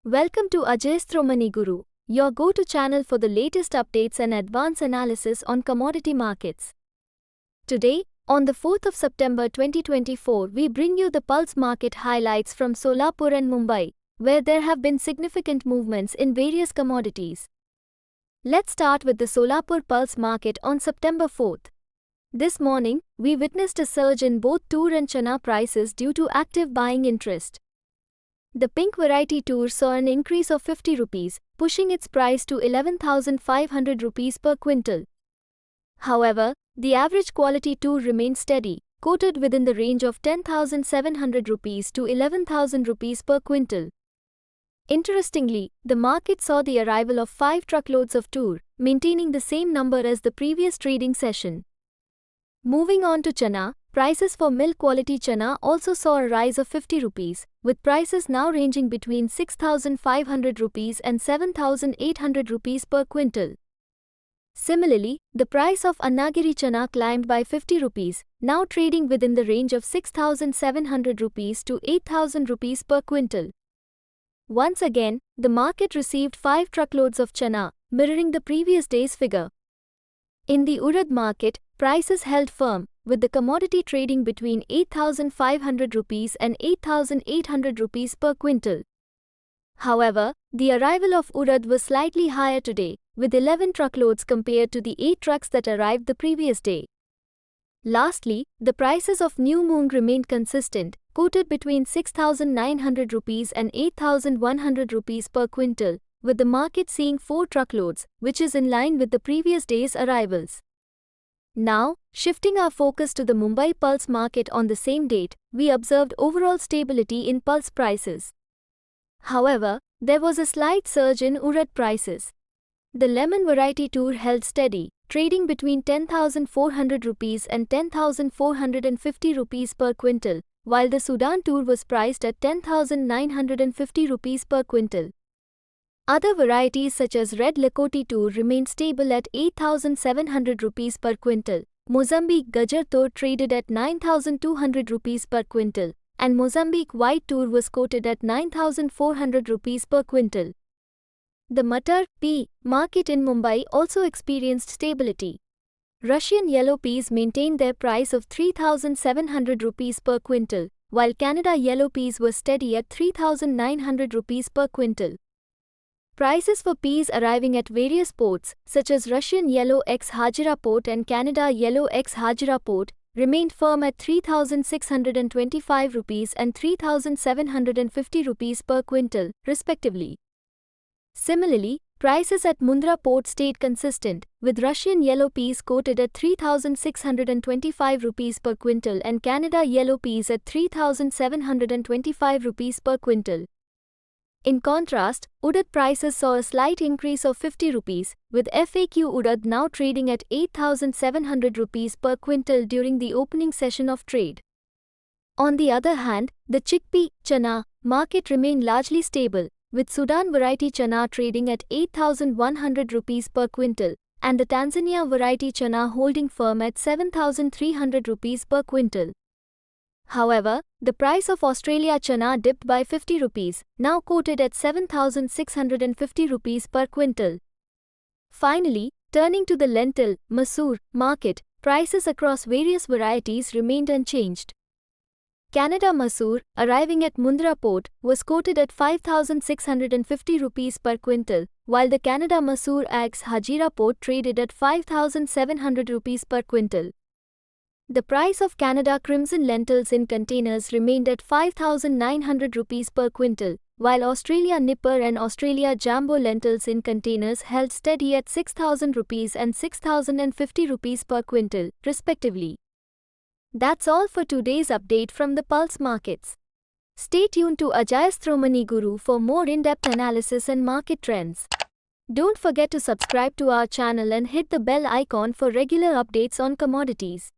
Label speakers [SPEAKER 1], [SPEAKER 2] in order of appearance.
[SPEAKER 1] Welcome to Ajayasthro Guru, your go-to channel for the latest updates and advanced analysis on commodity markets. Today, on the 4th of September 2024, we bring you the pulse market highlights from Solapur and Mumbai, where there have been significant movements in various commodities. Let's start with the Solapur pulse market on September 4th. This morning, we witnessed a surge in both tur and chana prices due to active buying interest. The pink variety tur saw an increase of 50 rupees, pushing its price to 11,500 rupees per quintal. However, the average quality tur remained steady, quoted within the range of 10,700 rupees to 11,000 rupees per quintal. Interestingly, the market saw the arrival of 5 truckloads of tur, maintaining the same number as the previous trading session. Moving on to chana, prices for milk quality chana also saw a rise of 50 rupees, with prices now ranging between 6,500 rupees and 7,800 rupees per quintal. Similarly, the price of Annagiri chana climbed by 50 rupees, now trading within the range of 6,700 rupees to 8,000 rupees per quintal. Once again, the market received 5 truckloads of chana, mirroring the previous day's figure. In the urad market, prices held firm, with the commodity trading between 8,500 rupees and 8,800 rupees per quintal. However, the arrival of urad was slightly higher today, with 11 truckloads compared to the 8 trucks that arrived the previous day. Lastly, the prices of new moong remained consistent, quoted between 6,900 rupees and 8,100 rupees per quintal, with the market seeing 4 truckloads, which is in line with the previous day's arrivals. Now, shifting our focus to the Mumbai pulse market on the same date, we observed overall stability in pulse prices. However, there was a slight surge in urad prices. The lemon variety tur held steady, trading between 10,400 rupees and 10,450 rupees per quintal, while the Sudan tur was priced at 10,950 rupees per quintal. Other varieties such as red Lakoti tur remained stable at 8,700 rupees per quintal, Mozambique Gajar tur traded at 9,200 rupees per quintal, and Mozambique white tur was quoted at 9,400 rupees per quintal. The Matar pea market in Mumbai also experienced stability. Russian yellow peas maintained their price of 3,700 rupees per quintal, while Canada yellow peas were steady at 3,900 rupees per quintal. Prices for peas arriving at various ports, such as Russian Yellow ex Hajira Port and Canada Yellow ex Hajira Port, remained firm at 3,625 rupees and 3,750 rupees per quintal, respectively. Similarly, prices at Mundra Port stayed consistent, with Russian yellow peas quoted at 3,625 rupees per quintal and Canada yellow peas at 3,725 rupees per quintal. In contrast, urad prices saw a slight increase of 50 rupees, with FAQ urad now trading at 8,700 rupees per quintal during the opening session of trade. On the other hand, the chickpea chana market remained largely stable, with Sudan variety chana trading at 8,100 rupees per quintal, and the Tanzania variety chana holding firm at 7,300 rupees per quintal. However, the price of Australia chana dipped by 50 rupees, now quoted at 7,650 rupees per quintal. Finally, turning to the lentil, masoor market, prices across various varieties remained unchanged. Canada masoor, arriving at Mundra Port, was quoted at 5,650 rupees per quintal, while the Canada masoor ex Hajira Port traded at 5,700 rupees per quintal. The price of Canada Crimson lentils in containers remained at 5,900 rupees per quintal, while Australia Nipper and Australia Jumbo lentils in containers held steady at 6,000 rupees and 6,050 rupees per quintal, respectively. That's all for today's update from the pulse markets. Stay tuned to Ajayasthro Guru for more in-depth analysis and market trends. Don't forget to subscribe to our channel and hit the bell icon for regular updates on commodities.